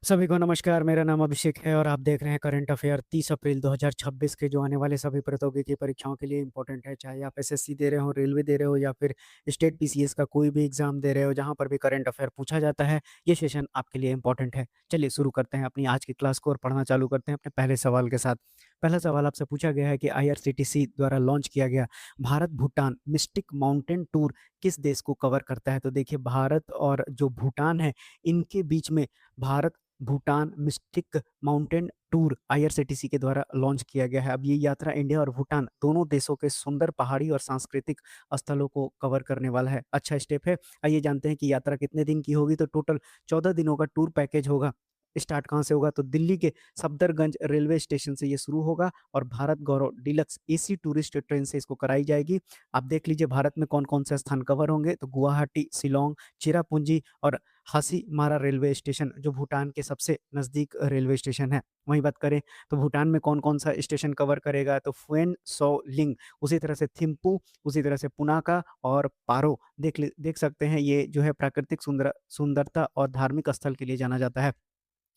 सभी को नमस्कार। मेरा नाम अभिषेक है और आप देख रहे हैं करंट अफेयर 30 अप्रैल 2026 के, जो आने वाले सभी प्रौद्योगिकी परीक्षाओं के लिए इंपॉर्टेंट है। चाहे आप एसएससी दे रहे हो, रेलवे दे रहे हो या फिर स्टेट पीसीएस का कोई भी एग्जाम दे रहे हो, जहां पर भी करंट अफेयर पूछा जाता है, ये सेशन आपके लिए इंपॉर्टेंट है। चलिए शुरू करते हैं अपनी आज की क्लास को और पढ़ना चालू करते हैं अपने पहले सवाल के साथ। पहला सवाल आपसे पूछा गया है कि आईआरसीटीसी द्वारा लॉन्च किया गया Bharat Bhutan mistake mountain tour किस देश को कवर करता है। तो देखिए, भारत और जो भूटान है, इनके बीच में Bharat Bhutan mistake mountain tour IRCTC के द्वारा लॉन्च किया गया है। अब ये यात्रा इंडिया और भूटान दोनों देशों के सुंदर पहाड़ी और सांस्कृतिक स्थलों को कवर करने वाला है। अच्छा स्टेप है। आइए जानते हैं कि यात्रा कितने दिन की होगी। तो टोटल 14 दिनों का टूर पैकेज होगा। स्टार्ट कहाँ से होगा? तो दिल्ली के सफदरगंज रेलवे स्टेशन से ये शुरू होगा और भारत गौरव डीलक्स एसी टूरिस्ट ट्रेन से इसको कराई जाएगी। आप देख लीजिए भारत में कौन कौन से स्थान कवर होंगे। तो गुवाहाटी, शिलोंग, चिरापुंजी और हासीमारा रेलवे स्टेशन, जो भूटान के सबसे नज़दीक रेलवे स्टेशन है। वहीं बात करें तो भूटान में कौन-कौन सा स्टेशन कवर करेगा, तो फुएन सो लिंग, उसी तरह से थिम्पू, उसी तरह से पुनाका और पारो। देख सकते हैं, ये जो है प्राकृतिक सुंदरता और धार्मिक स्थल के लिए जाना जाता है।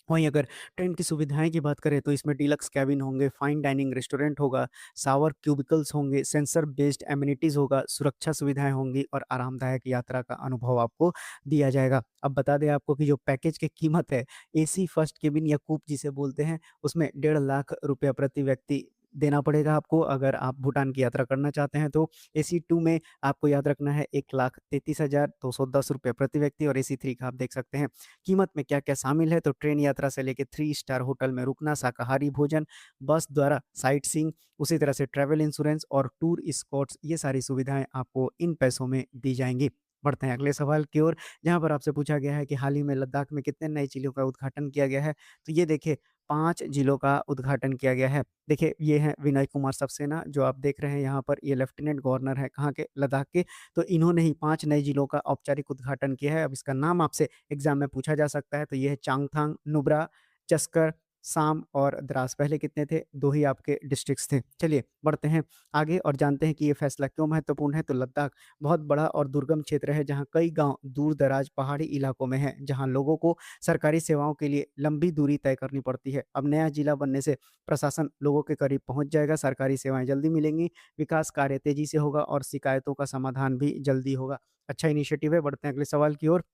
वहीं अगर ट्रेन की सुविधाएँ की बात करें तो इसमें डीलक्स केबिन होंगे, फाइन डाइनिंग रेस्टोरेंट होगा, शावर क्यूबिकल्स होंगे, सेंसर बेस्ड एमेनिटीज़ होगा, सुरक्षा सुविधाएँ होंगी और आरामदायक यात्रा का अनुभव आपको दिया जाएगा। अब बता दें आपको कि जो पैकेज की कीमत है, एसी फर्स्ट केबिन या कूप जिसे बोलते हैं, उसमें 1.5 लाख रुपया प्रति व्यक्ति देना पड़ेगा आपको। अगर आप भूटान की यात्रा करना चाहते हैं तो एसी 2 में आपको याद रखना है 1,33,210 रुपये प्रति व्यक्ति, और एसी 3 का आप देख सकते हैं। कीमत में क्या-क्या शामिल है, तो ट्रेन यात्रा से लेके 3 स्टार होटल में रुकना, शाकाहारी भोजन, बस द्वारा साइट सीइंग, उसी तरह से ट्रैवल इंश्योरेंस और टूर एस्कॉर्ट्स, ये सारी सुविधाएँ आपको इन पैसों में दी जाएँगी। बढ़ते हैं अगले सवाल की ओर, जहाँ पर आपसे पूछा गया है कि हाल ही में लद्दाख में कितने नए जिलों का उद्घाटन किया गया है। तो ये देखिए, 5 जिलों का उद्घाटन किया गया है। देखिए, ये हैं विनय कुमार सक्सेना, जो आप देख रहे हैं यहाँ पर, ये लेफ्टिनेंट गवर्नर हैं कहाँ के? लद्दाख के। तो इन्होंने ही 5 नए जिलों का औपचारिक उद्घाटन किया है। अब इसका नाम आपसे एग्ज़ाम में पूछा जा सकता है। तो ये है चांगथांग, नुब्रा, चस्कर, साम और द्रास। पहले कितने थे? 2 ही आपके डिस्ट्रिक्ट्स थे। चलिए बढ़ते हैं आगे और जानते हैं कि ये फैसला क्यों महत्वपूर्ण है। तो लद्दाख बहुत बड़ा और दुर्गम क्षेत्र है, जहाँ कई गाँव दूर-दराज पहाड़ी इलाकों में हैं, जहाँ लोगों को सरकारी सेवाओं के लिए लंबी दूरी तय करनी पड़ती है। अब नया जिला बनने से प्रशासन लोगों के करीब पहुँच जाएगा, सरकारी सेवाएँ जल्दी मिलेंगी, विकास कार्य तेज़ी से होगा और शिकायतों का समाधान भी जल्दी होगा। अच्छा इनिशिएटिव है। बढ़ते हैं अगले सवाल की ओर।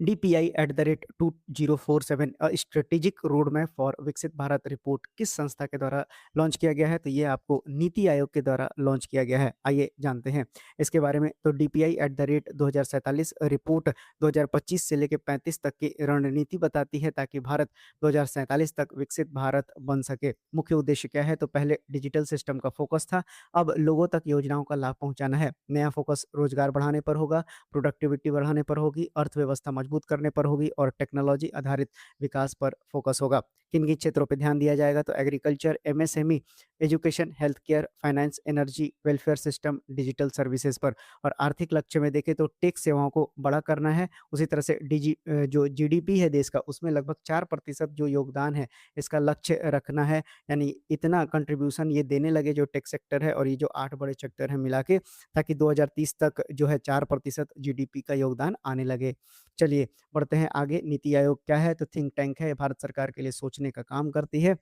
DPI at the rate 2047 strategic road map for Viksit Bharat report किस संस्था के द्वारा लॉन्च किया गया है? तो ये आपको नीति आयोग के द्वारा लॉन्च किया गया है। आइए जानते हैं इसके बारे में। तो DPI at the rate 2047 report 2025 से लेकर 35 तक की रणनीति बताती है, ताकि भारत 2047 तक विकसित भारत बन सके। मुख्य उद्देश्य क्या है? तो पहले डिजिटल सिस्टम का फोकस था, अब लोगों तक योजनाओं का लाभ पहुंचाना है। नया फोकस रोजगार बढ़ाने पर होगा, प्रोडक्टिविटी बढ़ाने पर होगी, अर्थव्यवस्था मजबूत करने पर होगी और टेक्नोलॉजी आधारित विकास पर फोकस होगा। किन-किन क्षेत्रों पे ध्यान दिया जाएगा? तो agriculture, MSME, education, health care, finance, energy, welfare system, digital services पर। और आर्थिक लक्ष्य में देखें तो टेक सेवाओं को बड़ा करना है। उसी तरह से जो जीडीपी है देश का, उसमें लगभग 4% जो योगदान है, इसका लक्ष्य रखना है। यानी इतना कंट्रीब्यूशन ये देने लगे जो टेक सेक्टर है और ये जो 8 बड़े सेक्टर हैं मिला के, ताकि 2030 तक जो है 4% जीडीपी का योगदान आने लगे। चलिए बढ़ते हैं आगे। नीति आयोग क्या है? तो थिंक टैंक है, भारत सरकार के लिए सोचने का काम करती है।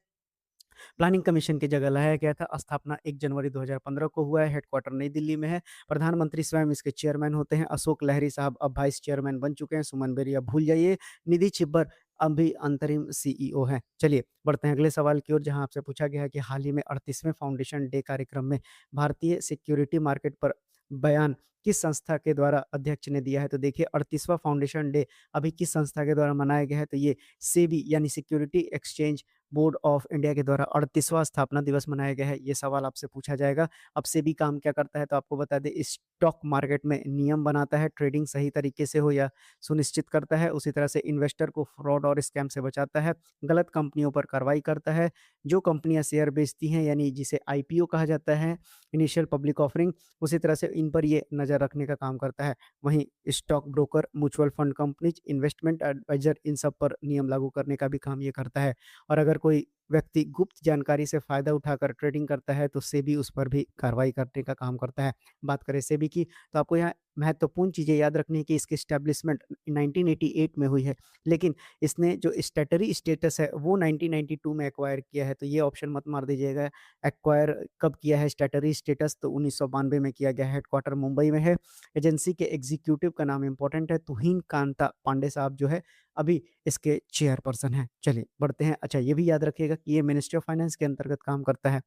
प्लानिंग कमीशन की जगह लाया गया था। स्थापना 1 जनवरी 2015 को हुआ है। हेडक्वार्टर नई दिल्ली में है। प्रधानमंत्री स्वयं इसके चेयरमैन होते हैं। अशोक लहिरी साहब अब वाइस चेयरमैन बन चुके हैं। सुमन बेरिया भूल जाइए। निधि छिब्बर अभी अंतरिम सीईओ हैं। चलिए बढ़ते हैं अगले सवाल की ओर, जहां आपसे पूछा गया है कि हाल ही में 38वें फाउंडेशन डे कार्यक्रम में भारतीय सिक्योरिटी मार्केट पर बयान किस संस्था के द्वारा अध्यक्ष ने दिया है? तो देखिए, 38वां फाउंडेशन डे अभी किस संस्था के द्वारा मनाया गया है? तो ये सेबी यानी security exchange board of India के द्वारा 38वां स्थापना दिवस मनाया गया है। ये सवाल आपसे पूछा जाएगा। अब सेबी काम क्या करता है? तो आपको बता दें, स्टॉक मार्केट में नियम बनाता है, ट्रेडिंग सही तरीके से हो या सुनिश्चित करता है। उसी तरह से इन्वेस्टर को फ्रॉड और स्कैम से बचाता है, गलत कंपनियों पर कार्रवाई करता है, जो कंपनियां शेयर बेचती हैं यानी जिसे आईपीओ कहा जाता है, इनिशियल पब्लिक ऑफरिंग, उसी तरह से इन पर ये नज़र रखने का काम करता है। वहीं stock broker, mutual fund companies, investment adviser, इन सब पर नियम लागू करने का भी काम ये करता है। और अगर कोई व्यक्ति गुप्त जानकारी से फ़ायदा उठाकर ट्रेडिंग करता है, तो सेबी उस पर भी कार्रवाई करने का काम करता है। बात करें सेबी की, तो आपको यहाँ महत्वपूर्ण चीज़ें याद रखनी है कि इसकी एस्टेब्लिशमेंट 1988 में हुई है, लेकिन इसने जो स्टैट्यूटरी स्टेटस है वो 1992 में एक्वायर किया है, तो ये ऑप्शन मत मार दीजिएगा। एक्वायर कब किया है स्टैट्यूटरी स्टेटस, तो 1992 में किया गया है, हेडक्वार्टर मुंबई में है। एजेंसी के एग्जीक्यूटिव का नाम इम्पोर्टेंट है, तुहिन कांता पांडे साहब जो है अभी इसके चेयरपर्सन हैं। चलिए बढ़ते हैं। अच्छा, ये भी याद रखिएगा कि ये मिनिस्ट्री ऑफ फाइनेंस के अंतर्गत काम करता है।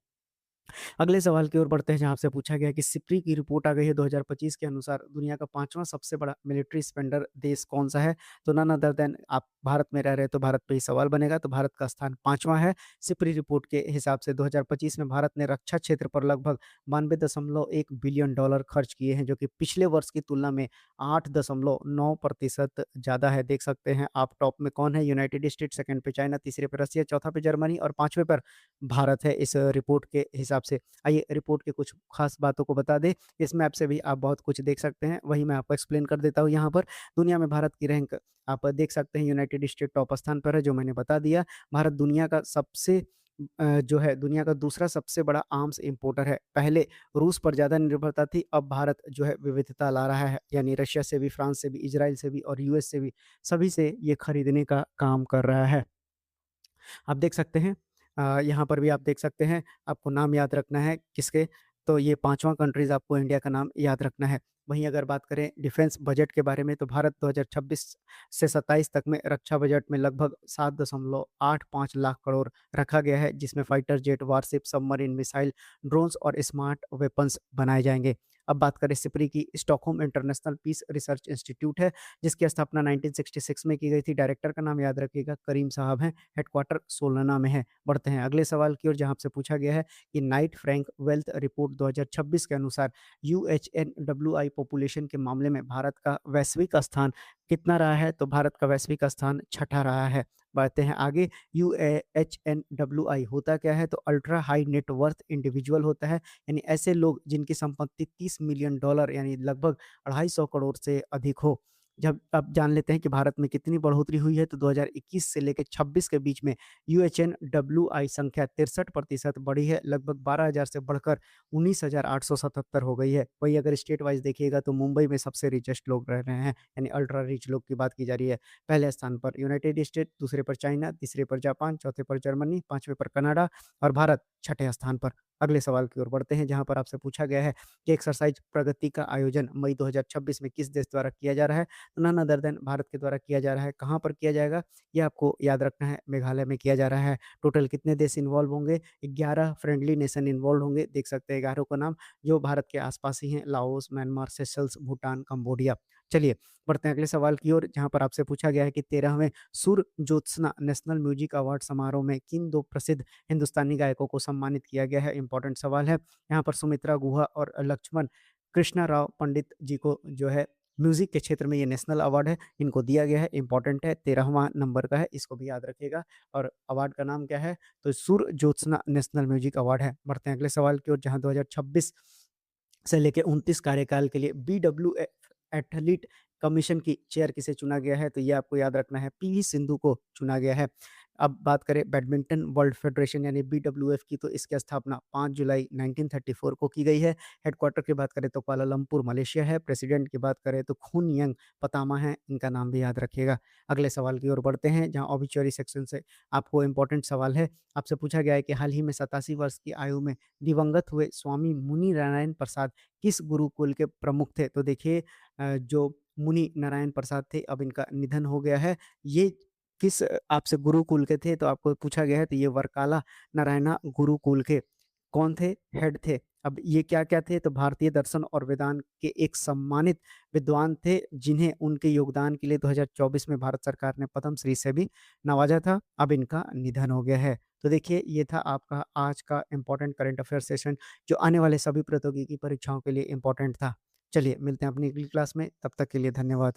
अगले सवाल की ओर बढ़ते हैं, जहाँ आपसे पूछा गया है कि सिप्री की रिपोर्ट आ गई है 2025 के अनुसार दुनिया का 5वां सबसे बड़ा मिलिट्री स्पेंडर देश कौन-सा है? तो नन अदर देन, आप भारत में रह रहे हैं तो भारत पे ही सवाल बनेगा, तो भारत का स्थान 5वां है। सिप्री रिपोर्ट के हिसाब से 2025 में भारत ने रक्षा क्षेत्र पर लगभग 92.1 बिलियन डॉलर खर्च किए हैं, जो कि पिछले वर्ष की तुलना में 8.9% ज़्यादा है। देख सकते हैं आप टॉप में कौन है, यूनाइटेड स्टेट्स, सेकंड पे चाइना, तीसरे पे रसिया, चौथा पे जर्मनी और 5वें पर भारत है इस रिपोर्ट के हिसाब से। आइए रिपोर्ट के कुछ खास बातों को बता दें। इस मैप से भी आप बहुत कुछ देख सकते हैं, वही मैं आपको एक्सप्लेन कर देता हूँ यहाँ पर। दुनिया में भारत की रैंक आप देख सकते हैं, यूनाइटेड स्टेट टॉप स्थान पर है, जो मैंने बता दिया। भारत दुनिया का सबसे जो है दुनिया का दूसरा सबसे बड़ा आर्म्स इंपोर्टर है। पहले रूस पर ज़्यादा निर्भरता थी, अब भारत जो है विविधता ला रहा है, यानी रशिया से भी, फ्रांस से भी, इज़राइल से भी और यूएस से भी, सभी से ये खरीदने का काम कर रहा है। आप देख सकते हैं यहाँ पर भी आप देख सकते हैं, आपको नाम याद रखना है किसके, तो ये 5वां कंट्रीज़ आपको इंडिया का नाम याद रखना है। वहीं अगर बात करें डिफेंस बजट के बारे में, तो भारत 2026 से 27 तक में रक्षा बजट में लगभग 7.85 लाख करोड़ रखा गया है, जिसमें fighter jet, warship, submarine, missile, drones और स्मार्ट वेपन्स बनाए जाएँगे। अब बात करें सिपरी की, Stockholm International Peace Research Institute है, जिसकी स्थापना 1966 में की गई थी। डायरेक्टर का नाम याद रखिएगा, करीम साहब हैं। हेडक्वार्टर सोलना में है। बढ़ते हैं अगले सवाल की ओर, जहाँ आपसे पूछा गया है कि नाइट फ्रैंक वेल्थ रिपोर्ट 2026 के अनुसार यूएचएनडब्ल्यूआई पॉपुलेशन के मामले में भारत का वैश्विक स्थान कितना रहा है? तो भारत का वैश्विक स्थान छठा रहा है। बढ़ते हैं आगे। यूएएचएनडब्ल्यूआई होता क्या है? तो ultra high net worth individual होता है, यानी ऐसे लोग जिनकी संपत्ति 30 मिलियन डॉलर यानी लगभग 250 करोड़ से अधिक हो। जब अब जान लेते हैं कि भारत में कितनी बढ़ोतरी हुई है, तो 2021 से लेके 26 के बीच में यूएचएनडब्ल्यूआई संख्या 63% बढ़ी है, लगभग 12,000 से बढ़कर 19,877 हो गई है। वहीं अगर स्टेट वाइज़ देखिएगा, तो मुंबई में सबसे रिचेस्ट लोग रह रहे हैं, यानी अल्ट्रा रिच लोग की बात की जा रही है। पहले स्थान पर यूनाइटेड स्टेट, दूसरे पर चाइना, तीसरे पर जापान, चौथे पर जर्मनी, 5वें पर कनाडा और भारत छठे स्थान पर। अगले सवाल की ओर बढ़ते हैं, जहाँ पर आपसे पूछा गया है कि एक्सरसाइज प्रगति का आयोजन मई 2026 में किस देश द्वारा किया जा रहा है? नन अदर देन भारत के द्वारा किया जा रहा है। कहाँ पर किया जाएगा? ये आपको याद रखना है, मेघालय में किया जा रहा है। टोटल कितने देश इन्वॉल्व होंगे? 11 फ्रेंडली नेशन इन्वॉल्व होंगे। देख सकते हैं 11 का नाम, जो भारत के आस-पास ही हैं, Laos, Myanmar, Seychelles, Bhutan, Cambodia. चलिए, बढ़ते हैं अगले सवाल की ओर, जहाँ पर आपसे पूछा गया है कि 13वें सुर ज्योत्सना नेशनल म्यूजिक अवार्ड समारोह में किन 2 प्रसिद्ध हिंदुस्तानी गायकों को सम्मानित किया गया है? इम्पोर्टेंट सवाल है। यहाँ पर सुमित्रा गुहा और लक्ष्मण कृष्णा राव पंडित जी को जो है म्यूज़िक के क्षेत्र में ये नेशनल अवार्ड है, इनको दिया गया है, इम्पोर्टेंट है, 13वां नंबर का है, इसको भी याद रखिएगा। और अवार्ड का नाम क्या है? तो सुर ज्योत्सना नेशनल म्यूजिक अवार्ड है। बढ़ते हैं अगले सवाल की ओर, जहाँ 2026 से लेके 29 कार्यकाल के लिए बीडब्ल्यूएफ एथलीट कमीशन की चेयर किसे चुना गया है? तो ये आपको याद रखना है, पीवी सिंधु को चुना गया है। अब बात करें बैडमिंटन वर्ल्ड फेडरेशन यानी बीडब्ल्यूएफ की, तो इसकी स्थापना 5 जुलाई 1934 को की गई है। हेडक्वार्टर की बात करें तो कुआलालंपुर मलेशिया है। प्रेसिडेंट की बात करें तो खुनयंग पतामा है, इनका नाम भी याद रखिएगा। अगले सवाल की ओर बढ़ते हैं, जहाँ ऑबिचुअरी सेक्शन से आपको इम्पोर्टेंट सवाल है। आपसे पूछा गया है कि हाल ही में 87 वर्ष की आयु में दिवंगत हुए स्वामी मुनि नारायण प्रसाद किस गुरुकुल के प्रमुख थे? तो देखिए जो मुनि नारायण प्रसाद थे, अब इनका निधन हो गया है। ये किस आपसे गुरुकुल के थे? तो आपको पूछा गया है, तो ये वर्काला नारायणा गुरुकुल के कौन थे? हेड थे। अब ये क्या-क्या थे? तो भारतीय दर्शन और वेदांत के एक सम्मानित विद्वान थे, जिन्हें उनके योगदान के लिए 2024 में भारत सरकार ने पद्मश्री से भी नवाजा था। अब इनका निधन हो गया है। तो देखिए, ये था आपका आज का इम्पोर्टेंट करंट अफेयर सेशन, जो आने वाले सभी प्रतियोगिकी परीक्षाओं के लिए इम्पोर्टेंट था। चलिए, मिलते हैं अपनी अगली क्लास में, तब तक के लिए धन्यवाद।